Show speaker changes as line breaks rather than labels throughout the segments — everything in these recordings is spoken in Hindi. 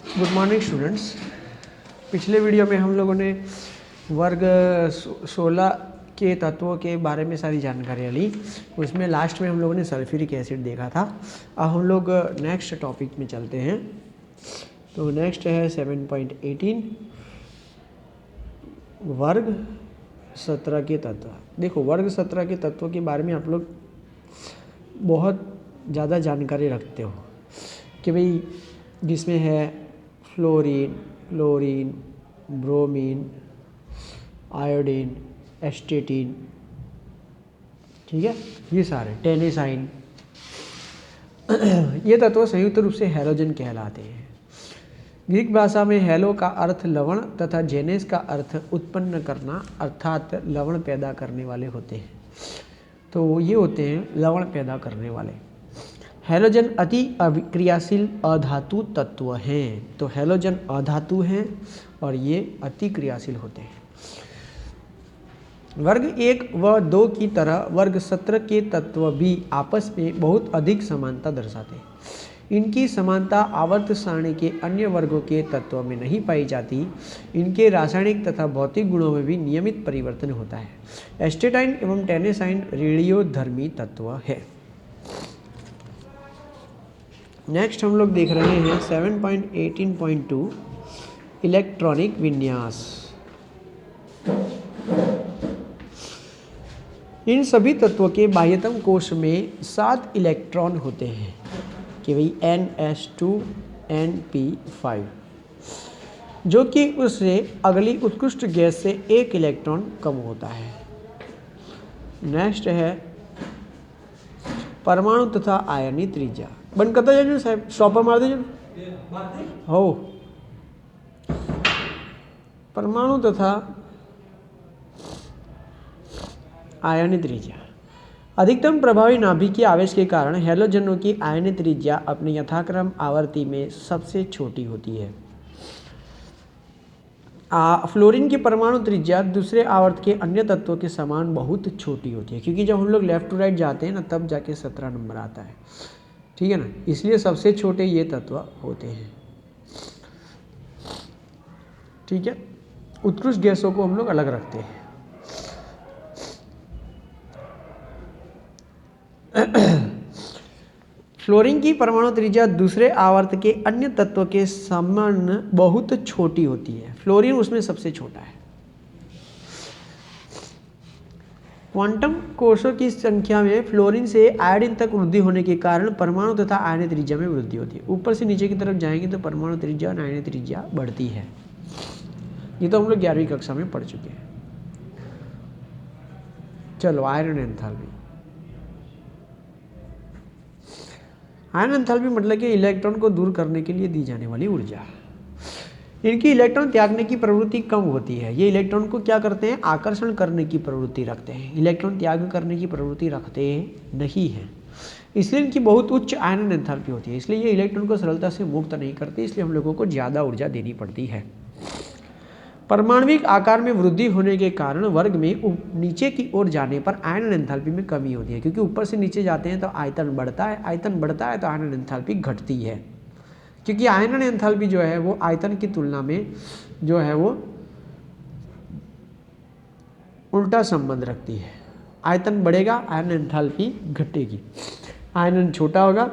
Good morning students. पिछले वीडियो में हम लोगों ने वर्ग 16 के तत्वों के बारे में सारी जानकारियाँ ली। उसमें लास्ट में हम लोगों ने सल्फ्यूरिक एसिड देखा था। अब हम लोग नेक्स्ट टॉपिक में चलते हैं। तो नेक्स्ट है 7.18 वर्ग 17 के तत्व। देखो, वर्ग 17 के तत्वों के बारे में आप लोग बहुत ज़्यादा जानकारी रखते हो कि भाई जिसमें है फ्लोरीन, क्लोरीन, ब्रोमीन, आयोडीन, एस्टेटीन, ठीक है, ये सारे टेनेसाइन ये तत्व संयुक्त रूप से हैलोजन कहलाते हैं। ग्रीक भाषा में हैलो का अर्थ लवण तथा जेनेस का अर्थ उत्पन्न करना अर्थात लवण पैदा करने वाले होते हैं। तो ये होते हैं लवण पैदा करने वाले। हैलोजन अति क्रियाशील अधातु तत्व हैं। तो हैलोजन अधातु हैं और ये अति क्रियाशील होते हैं। वर्ग 1 व 2 की तरह वर्ग 17 के तत्व भी आपस में बहुत अधिक समानता दर्शाते हैं। इनकी समानता आवर्त सारणी के अन्य वर्गों के तत्वों में नहीं पाई जाती। इनके रासायनिक तथा भौतिक गुणों में भी नियमित परिवर्तन होता है। एस्टेटाइन एवं टेनेसाइन रेडियोधर्मी तत्व है। नेक्स्ट हम लोग देख रहे हैं 7.18.2 इलेक्ट्रॉनिक विन्यास। इन सभी तत्वों के बाह्यतम कोश में 7 इलेक्ट्रॉन होते हैं कि भाई NH2NP5, जो कि उससे अगली उत्कृष्ट गैस से 1 इलेक्ट्रॉन कम होता है। नेक्स्ट है परमाणु तथा आयनी त्रिज्या। बंद करता जाइए साहब, स्टॉपर मार दीजिए हो। परमाणु तथा आयनी त्रिज्या। अधिकतम प्रभावी नाभिकीय आवेश के कारण हैलोजनों की आयनी त्रिज्या अपने यथाक्रम आवर्ती में सबसे छोटी होती है। फ्लोरीन की परमाणु त्रिज्या दूसरे आवर्त के अन्य तत्वों के समान बहुत छोटी होती है, क्योंकि जब हम लोग लेफ्ट टू राइट जाते हैं ना तब जाके 17 नंबर आता है, ठीक है ना। इसलिए सबसे छोटे ये तत्व होते हैं, ठीक है। उत्कृष्ट गैसों को हम लोग अलग रखते हैं। फ्लोरीन की परमाणु त्रिज्या दूसरे आवर्त के अन्य तत्व के समान बहुत छोटी होती है। फ्लोरीन उसमें सबसे छोटा है। क्वांटम कोशों की संख्या में फ्लोरीन से आयोडीन तक वृद्धि होने के कारण परमाणु तथा आयनी त्रिज्या में वृद्धि होती है। ऊपर से नीचे की तरफ जाएंगे तो परमाणु त्रिज्या और आयनी त्रिज्या बढ़ती है। ये तो हम लोग 11वीं कक्षा में पढ़ चुके हैं। चलो, आयरन एंथैल्पी। आयरन एंथैल्पी मतलब कि इलेक्ट्रॉन को दूर करने के लिए दी जाने वाली ऊर्जा। इनकी इलेक्ट्रॉन त्यागने की प्रवृत्ति कम होती है। ये इलेक्ट्रॉन को क्या करते हैं? आकर्षण करने की प्रवृत्ति रखते हैं। इलेक्ट्रॉन त्याग करने की प्रवृत्ति रखते नहीं हैं। इसलिए इनकी बहुत उच्च आयरन एंथैल्पी होती है। इसलिए ये इलेक्ट्रॉन को सरलता से मुक्त नहीं करते। इसलिए हम लोगों को ज़्यादा ऊर्जा देनी पड़ती है। परमाणविक आकार में वृद्धि होने के कारण वर्ग में नीचे की ओर जाने पर आयरन एंथैल्पी में कमी होती है, क्योंकि ऊपर से नीचे जाते हैं तो आयतन बढ़ता है। आयतन बढ़ता है तो आयरन एंथैल्पी घटती है, क्योंकि आयरन एंथैल्पी जो है वो आयतन की तुलना में जो है वो उल्टा संबंध रखती है। आयतन बढ़ेगा, आयरन एंथैल्पी घटेगी। आयतन छोटा होगा,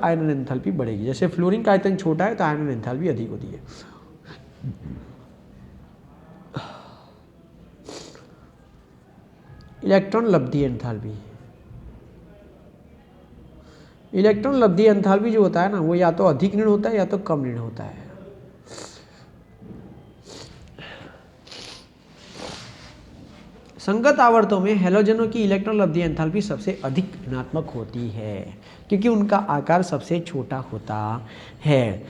आयरन एंथैल्पी बढ़ेगी। जैसे फ्लोरीन का आयतन छोटा है तो आयरन एंथैल्पी अधिक होती है। इलेक्ट्रॉन लब्धि एंथैल्पी। इलेक्ट्रॉन लब्धि एंथैल्पी जो होता है ना, वो या तो अधिक ऋण होता है या तो कम ऋण होता है। संगत आवर्तों में हैलोजनों की इलेक्ट्रॉन लब्धि एंथैल्पी सबसे अधिक ऋणात्मक होती है, क्योंकि उनका आकार सबसे छोटा होता है।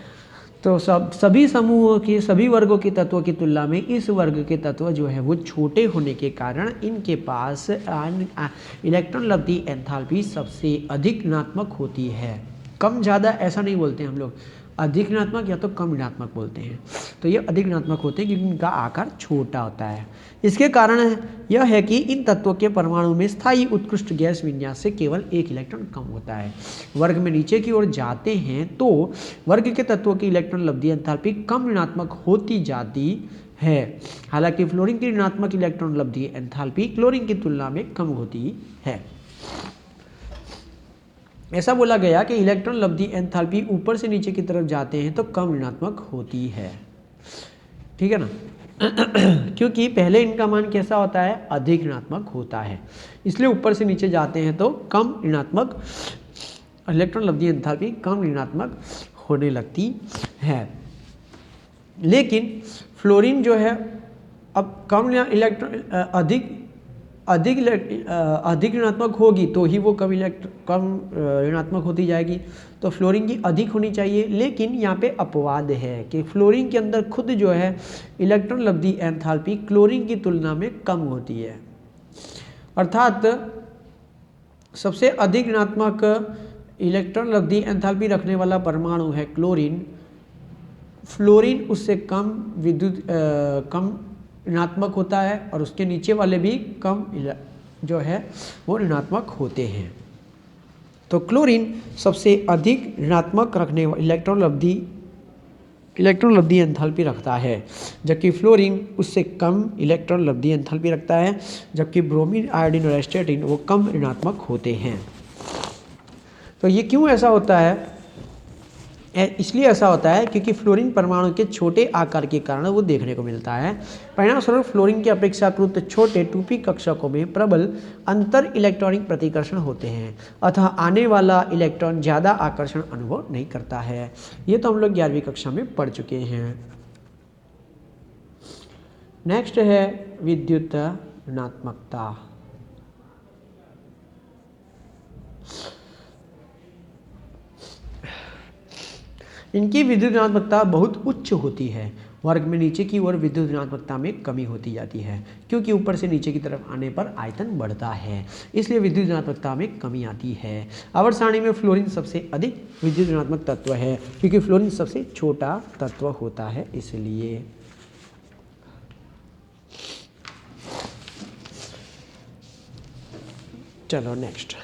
तो सभी समूहों के सभी वर्गों के तत्वों की तुलना में इस वर्ग के तत्व जो है वो छोटे होने के कारण इनके पास इलेक्ट्रॉन लब्धि एंथैल्पी सबसे अधिक ऋणात्मक होती है। कम ज़्यादा ऐसा नहीं बोलते हम लोग, अधिक ऋणात्मक या तो कम ऋणात्मक बोलते हैं। तो ये अधिक ऋणात्मक होते हैं क्योंकि इनका आकार छोटा होता है। इसके कारण यह है कि इन तत्वों के परमाणु में स्थायी उत्कृष्ट गैस विन्यास से केवल एक इलेक्ट्रॉन कम होता है। वर्ग में नीचे की ओर जाते हैं तो वर्ग के तत्वों की इलेक्ट्रॉन लब्धि एंथैल्पी कम ऋणात्मक होती जाती है। हालांकि फ्लोरीन की ऋणात्मक इलेक्ट्रॉन लब्धि एंथैल्पी क्लोरीन की तुलना में कम होती है। ऐसा बोला गया कि इलेक्ट्रॉन लब्धि एंथैल्पी ऊपर से नीचे की तरफ जाते हैं तो कम ऋणात्मक होती है, ठीक है ना। क्योंकि पहले इनका मान कैसा होता है, अधिक ऋणात्मक होता है, इसलिए ऊपर से नीचे जाते हैं तो कम ऋणात्मक इलेक्ट्रॉन लब्धि एंथैल्पी कम ऋणात्मक होने लगती है। लेकिन फ्लोरीन जो है अब कम इलेक्ट्रॉन अधिक ऋणात्मक होगी तो ही वो कम ऋणात्मक होती जाएगी। तो फ्लोरीन की अधिक होनी चाहिए, लेकिन यहाँ पे अपवाद है कि फ्लोरीन के अंदर खुद जो है इलेक्ट्रॉन लब्धि एंथैल्पी क्लोरीन की तुलना में कम होती है। अर्थात सबसे अधिक ऋणात्मक इलेक्ट्रॉन लब्धि एंथैल्पी रखने वाला परमाणु है क्लोरीन। फ्लोरीन उससे कम ऋणात्मक होता है और उसके नीचे वाले भी कम जो है वो ऋणात्मक होते हैं। तो क्लोरीन सबसे अधिक ऋणात्मक रखने इलेक्ट्रॉन लब्धि एंथैल्पी रखता है, जबकि फ्लोरीन उससे कम इलेक्ट्रॉन लब्धि एंथैल्पी रखता है, जबकि ब्रोमीन, आयोडीन और एस्टेटिन वो कम ऋणात्मक होते हैं। तो ये क्यों ऐसा होता है, इसलिए ऐसा होता है क्योंकि फ्लोरीन परमाणु के छोटे आकार के कारण वो देखने को मिलता है। परिणामस्वरूप फ्लोरीन के अपेक्षाकृत छोटे 2p कक्षकों में प्रबल अंतर इलेक्ट्रॉनिक प्रतिकर्षण होते हैं, अतः आने वाला इलेक्ट्रॉन ज़्यादा आकर्षण अनुभव नहीं करता है। ये तो हम लोग 11वीं कक्षा में पढ़ चुके हैं। नेक्स्ट है विद्युत ऋणात्मकता। इनकी विद्युत ऋणात्मकता बहुत उच्च होती है। वर्ग में नीचे की ओर विद्युत ऋणात्मकता में कमी होती जाती है, क्योंकि ऊपर से नीचे की तरफ आने पर आयतन बढ़ता है, इसलिए विद्युत ऋणात्मकता में कमी आती है। आवर्त सारणी में फ्लोरीन सबसे अधिक विद्युत ऋणात्मक तत्व है, क्योंकि फ्लोरीन सबसे छोटा तत्व होता है इसलिए। चलो नेक्स्ट,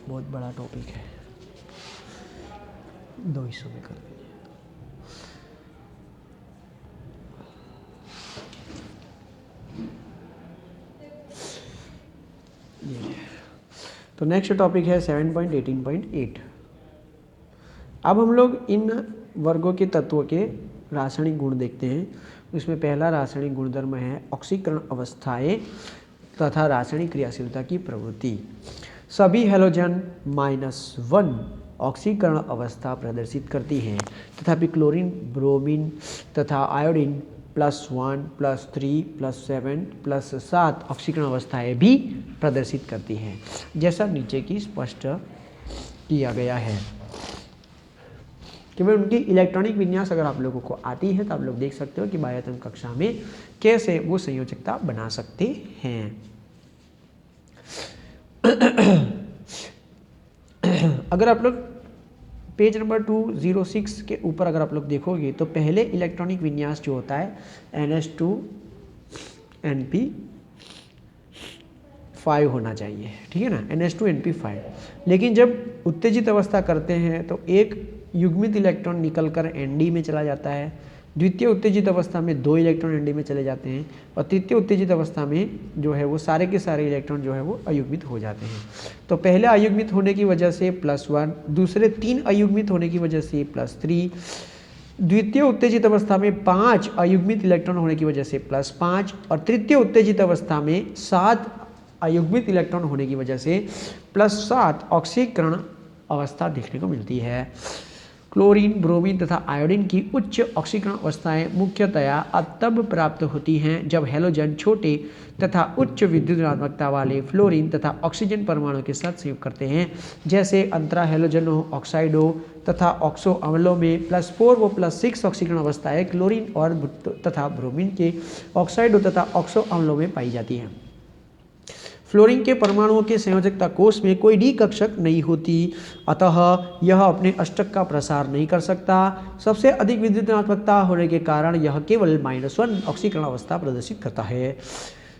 बहुत बड़ा टॉपिक है, 2 हिस्सों में कर दीजिए। तो नेक्स्ट टॉपिक है 7.18.8। अब हम लोग इन वर्गों के तत्वों के रासायनिक गुण देखते हैं। इसमें पहला रासायनिक गुणधर्म है ऑक्सीकरण अवस्थाएं तथा रासायनिक क्रियाशीलता की प्रवृत्ति। सभी हैलोजन -1 ऑक्सीकरण अवस्था प्रदर्शित करती हैं, तथापि क्लोरीन, ब्रोमीन तथा आयोडीन +1, +3, +7, +7 ऑक्सीकरण अवस्थाएं भी प्रदर्शित करती हैं, जैसा नीचे की स्पष्ट किया गया है। कि भाई उनकी इलेक्ट्रॉनिक विन्यास अगर आप लोगों को आती है तो आप लोग देख सकते हो कि बाह्यतम कक्षा में कैसे वो संयोजकता बना सकते हैं। अगर आप लोग पेज नंबर 206 के ऊपर अगर आप लोग देखोगे तो पहले इलेक्ट्रॉनिक विन्यास जो होता है NH2NP5 होना चाहिए, ठीक है ना, NH2NP5। लेकिन जब उत्तेजित अवस्था करते हैं तो एक युग्मित इलेक्ट्रॉन निकलकर ND में चला जाता है, द्वितीय उत्तेजित अवस्था में 2 इलेक्ट्रॉन ND में चले जाते हैं, और तृतीय उत्तेजित अवस्था में जो है वो सारे के सारे इलेक्ट्रॉन जो है वो अयुग्मित हो जाते हैं। तो पहले अयुग्मित होने की वजह से +1, दूसरे 3 अयुग्मित होने की वजह से +3, द्वितीय उत्तेजित अवस्था में 5 अयुग्मित इलेक्ट्रॉन होने की वजह से +5, और तृतीय उत्तेजित अवस्था में 7 अयुग्मित इलेक्ट्रॉन होने की वजह से +7 ऑक्सीकरण अवस्था देखने को मिलती है। क्लोरीन, ब्रोमीन तथा आयोडीन की उच्च ऑक्सीकरण अवस्थाएं मुख्यतया तब प्राप्त होती हैं जब हैलोजन छोटे तथा उच्च विद्युत ऋणात्मकता वाले फ्लोरीन तथा ऑक्सीजन परमाणु के साथ संयोग करते हैं, जैसे अंतरा हैलोजनों, ऑक्साइडों तथा ऑक्सो अम्लों में +4 व +6 ऑक्सीकरण अवस्थाएं क्लोरीन और तथा ब्रोमीन के ऑक्साइडों तथा ऑक्सो अम्लों में पाई जाती हैं। फ्लोरीन के परमाणुओं के संयोजकता कोष में कोई डी कक्षक नहीं होती, अतः यह अपने अष्टक का प्रसार नहीं कर सकता। सबसे अधिक विद्युत ऋणात्मकता होने के कारण यह केवल -1 ऑक्सीकरण अवस्था प्रदर्शित करता है।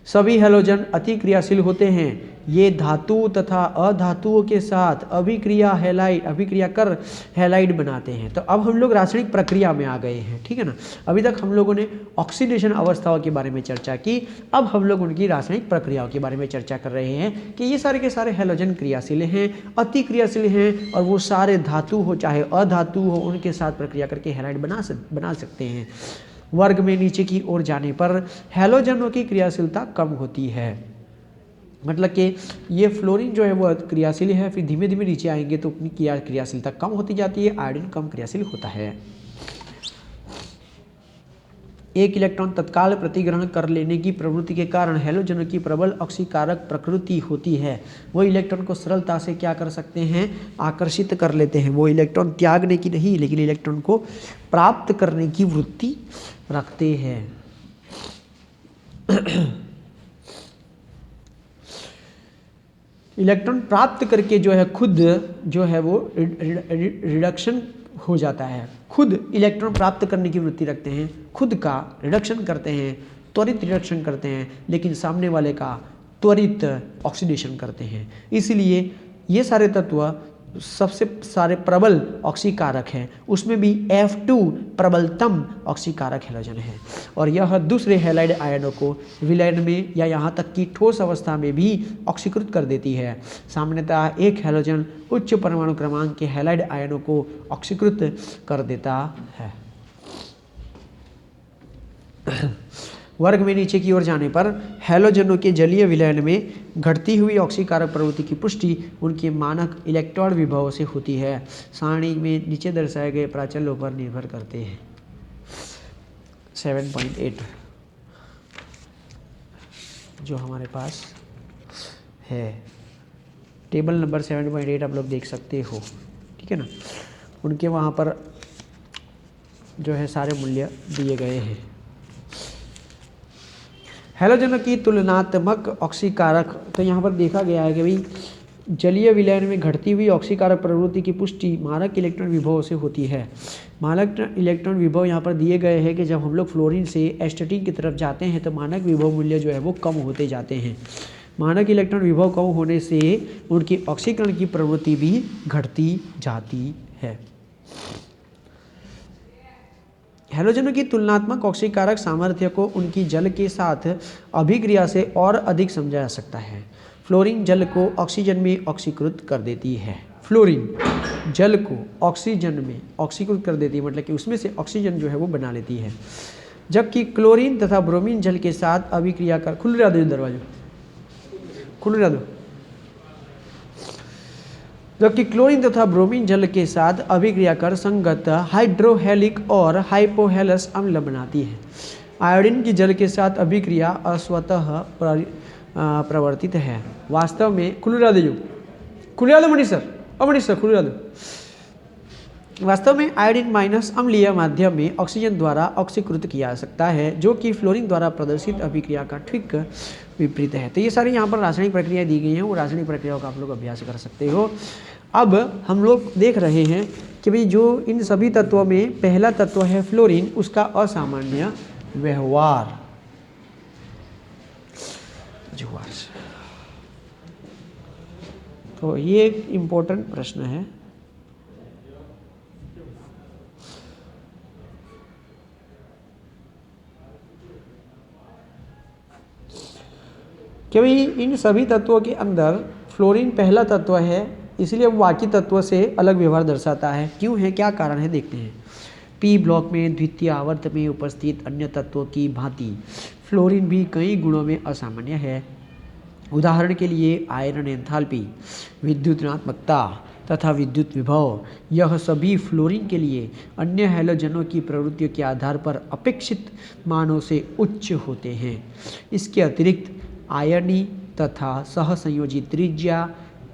सभी हैलोजन अतिक्रियाशील होते हैं। ये धातु तथा अधातुओं के साथ अभिक्रिया कर हैलाइड बनाते हैं। तो अब हम लोग रासायनिक प्रक्रिया में आ गए हैं, ठीक है ना। अभी तक हम लोगों ने ऑक्सीडेशन अवस्थाओं के बारे में चर्चा की, अब हम लोग उनकी रासायनिक प्रक्रियाओं के बारे में चर्चा कर रहे हैं कि ये सारे के सारे हैलोजन क्रियाशील हैं, अतिक्रियाशील हैं, और वो सारे धातु हो चाहे अधातु हो उनके साथ प्रक्रिया करके हैलाइड बना सकते हैं। वर्ग में नीचे की ओर जाने पर हैलोजनों की क्रियाशीलता कम होती है, मतलब कि ये फ्लोरीन जो है वो क्रियाशील है, फिर धीमे धीमे नीचे आएंगे तो अपनी क्रियाशीलता कम होती जाती है, आयोडीन कम क्रियाशील होता है। एक इलेक्ट्रॉन तत्काल प्रतिग्रहण कर लेने की प्रवृत्ति के कारण हैलोजनों की प्रबल ऑक्सीकारक प्रकृति होती है। वो इलेक्ट्रॉन को सरलता से क्या कर सकते हैं, आकर्षित कर लेते हैं। वो इलेक्ट्रॉन त्यागने की नहीं, लेकिन इलेक्ट्रॉन को प्राप्त करने की वृत्ति रखते हैं। इलेक्ट्रॉन प्राप्त करके जो है खुद जो है वो रिडक्शन हो जाता है, खुद इलेक्ट्रॉन प्राप्त करने की वृत्ति रखते हैं, खुद का रिडक्शन करते हैं, त्वरित रिडक्शन करते हैं, लेकिन सामने वाले का त्वरित ऑक्सीडेशन करते हैं। इसलिए ये सारे तत्व सबसे सारे प्रबल ऑक्सीकारक हैं, उसमें भी F2 प्रबलतम ऑक्सीकारक हैलोजन है, और यह दूसरे हैलाइड आयनों को विलयन में या यहाँ तक कि ठोस अवस्था में भी ऑक्सीकृत कर देती है। सामान्यतः एक हैलोजन उच्च परमाणु क्रमांक के हैलाइड आयनों को ऑक्सीकृत कर देता है। वर्ग में नीचे की ओर जाने पर हैलोजनों के जलीय विलयन में घटती हुई ऑक्सीकारक प्रवृत्ति की पुष्टि उनके मानक इलेक्ट्रॉन विभव से होती है। सारणी में नीचे दर्शाए गए प्राचलों पर निर्भर करते हैं। 7.8 जो हमारे पास है, टेबल नंबर 7.8 आप लोग देख सकते हो, ठीक है ना। उनके वहाँ पर जो है सारे मूल्य दिए गए हैं। हैलोजनों की तुलनात्मक ऑक्सीकारक, तो यहाँ पर देखा गया है कि भाई जलीय विलयन में घटती हुई ऑक्सीकारक प्रवृत्ति की पुष्टि मानक इलेक्ट्रॉन विभव से होती है। मानक इलेक्ट्रॉन विभव यहाँ पर दिए गए हैं कि जब हम लोग फ्लोरीन से एस्टेटिक की तरफ जाते हैं तो मानक विभव मूल्य जो है वो कम होते जाते हैं। मानक इलेक्ट्रॉन विभव कम होने से उनकी ऑक्सीकरण की प्रवृत्ति भी घटती जाती है। हैलोजनों की तुलनात्मक ऑक्सीकारक सामर्थ्य को उनकी जल के साथ अभिक्रिया से और अधिक समझा जा सकता है। फ्लोरीन जल को ऑक्सीजन में ऑक्सीकृत कर देती है। फ्लोरीन जल को ऑक्सीजन में ऑक्सीकृत कर देती है, मतलब कि उसमें से ऑक्सीजन जो है वो बना लेती है। जबकि क्लोरीन तथा ब्रोमीन जल के साथ अभिक्रिया कर खुल रहा दो दरवाजा खुल रहा दो जबकि क्लोरीन तथा ब्रोमीन जल के साथ अभिक्रिया कर संगत हाइड्रोहेलिक और हाइपोहेलस अम्ल बनाती है। आयोडीन की जल के साथ अभिक्रिया अस्वतः प्रवर्तित है। वास्तव में खुलरा दो मनीष सर खुलरा दो। वास्तव में आयोडीन माइनस अम्लीय माध्यम में ऑक्सीजन द्वारा ऑक्सीकृत किया जा सकता है, जो कि फ्लोरीन द्वारा प्रदर्शित अभिक्रिया का ठीक विपरीत है। तो ये सारी यहाँ पर रासायनिक प्रक्रियाएं दी गई हैं, वो रासायनिक प्रक्रियाओं का आप लोग अभ्यास कर सकते हो। अब हम लोग देख रहे हैं कि भाई जो इन सभी तत्वों में पहला तत्व है फ्लोरीन, उसका असामान्य व्यवहार। तो ये एक इम्पोर्टेंट प्रश्न है। कि भाई इन सभी तत्वों के अंदर फ्लोरीन पहला तत्व है, इसलिए वो बाकी तत्वों से अलग व्यवहार दर्शाता है। क्यों है, क्या कारण है, देखते हैं। पी ब्लॉक में द्वितीय आवर्त में उपस्थित अन्य तत्वों की भांति फ्लोरीन भी कई गुणों में असामान्य है। उदाहरण के लिए आयरन एंथैल्पी, विद्युत ऋणात्मकता तथा विद्युत विभव, यह सभी फ्लोरीन के लिए अन्य हैलोजनों की प्रवृत्तियों के आधार पर अपेक्षित मानों से उच्च होते हैं। इसके अतिरिक्त आयनी तथा सहसंयोजी त्रिज्या,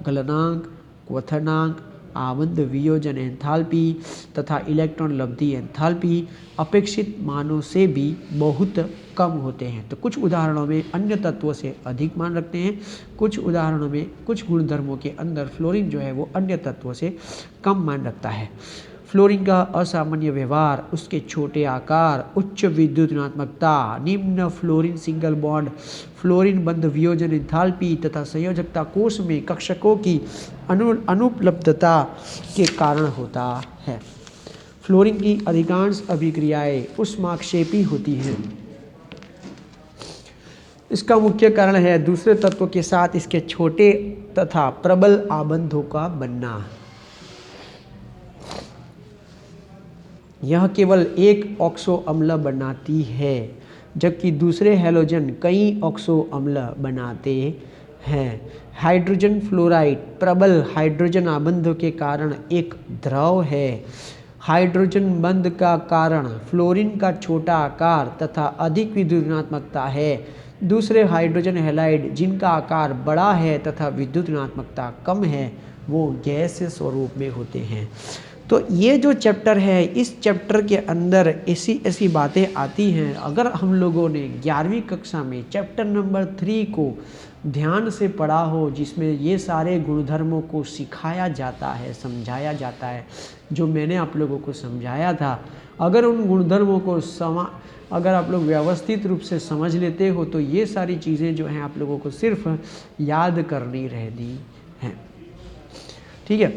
गलनांक, क्वथनांक, आबंध वियोजन एंथैल्पी तथा इलेक्ट्रॉन लब्धि एंथैल्पी अपेक्षित मानों से भी बहुत कम होते हैं। तो कुछ उदाहरणों में अन्य तत्वों से अधिक मान रखते हैं, कुछ उदाहरणों में कुछ गुणधर्मों के अंदर फ्लोरीन जो है वो अन्य तत्वों से कम मान रखता है। फ्लोरीन का असामान्य व्यवहार, उसके छोटे आकार, उच्च विद्युत ऋणात्मकता, निम्न फ्लोरीन सिंगल बॉन्ड, फ्लोरीन बंध वियोजन एंथैल्पी तथा संयोजकता कोष में कक्षकों की अनुपलब्धता के कारण होता है। फ्लोरीन की अधिकांश अभिक्रियाएं ऊष्माक्षेपी होती हैं। इसका मुख्य कारण है दूसरे तत्वों के साथ इसके छोटे तथा प्रबल आबंधों का बनना। यह केवल एक ऑक्सो अम्ल बनाती है, जबकि दूसरे हैलोजन कई ऑक्सो अम्ल बनाते हैं। हाइड्रोजन फ्लोराइड प्रबल हाइड्रोजन आबंधों के कारण एक द्रव है। हाइड्रोजन बंध का कारण फ्लोरीन का छोटा आकार तथा अधिक विद्युत ऋणात्मकता है। दूसरे हाइड्रोजन हैलाइड जिनका आकार बड़ा है तथा विद्युत ऋणात्मकता कम है, वो गैसीय स्वरूप में होते हैं। तो ये जो चैप्टर है, इस चैप्टर के अंदर ऐसी बातें आती हैं। अगर हम लोगों ने 11वीं कक्षा में चैप्टर नंबर 3 को ध्यान से पढ़ा हो, जिसमें ये सारे गुणधर्मों को सिखाया जाता है, समझाया जाता है, जो मैंने आप लोगों को समझाया था, अगर उन गुणधर्मों को अगर आप लोग व्यवस्थित रूप से समझ लेते हो तो ये सारी चीज़ें जो हैं आप लोगों को सिर्फ याद करनी रहती हैं। ठीक है।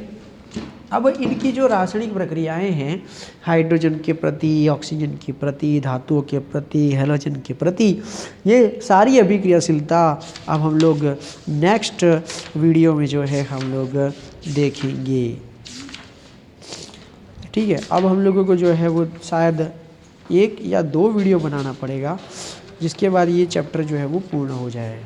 अब इनकी जो रासायनिक प्रक्रियाएं हैं, हाइड्रोजन के प्रति, ऑक्सीजन के प्रति, धातुओं के प्रति, हैलोजन के प्रति, ये सारी अभिक्रियाशीलता अब हम लोग नेक्स्ट वीडियो में जो है हम लोग देखेंगे। ठीक है। अब हम लोगों को जो है वो शायद 1 या 2 वीडियो बनाना पड़ेगा, जिसके बाद ये चैप्टर जो है वो पूर्ण हो जाए।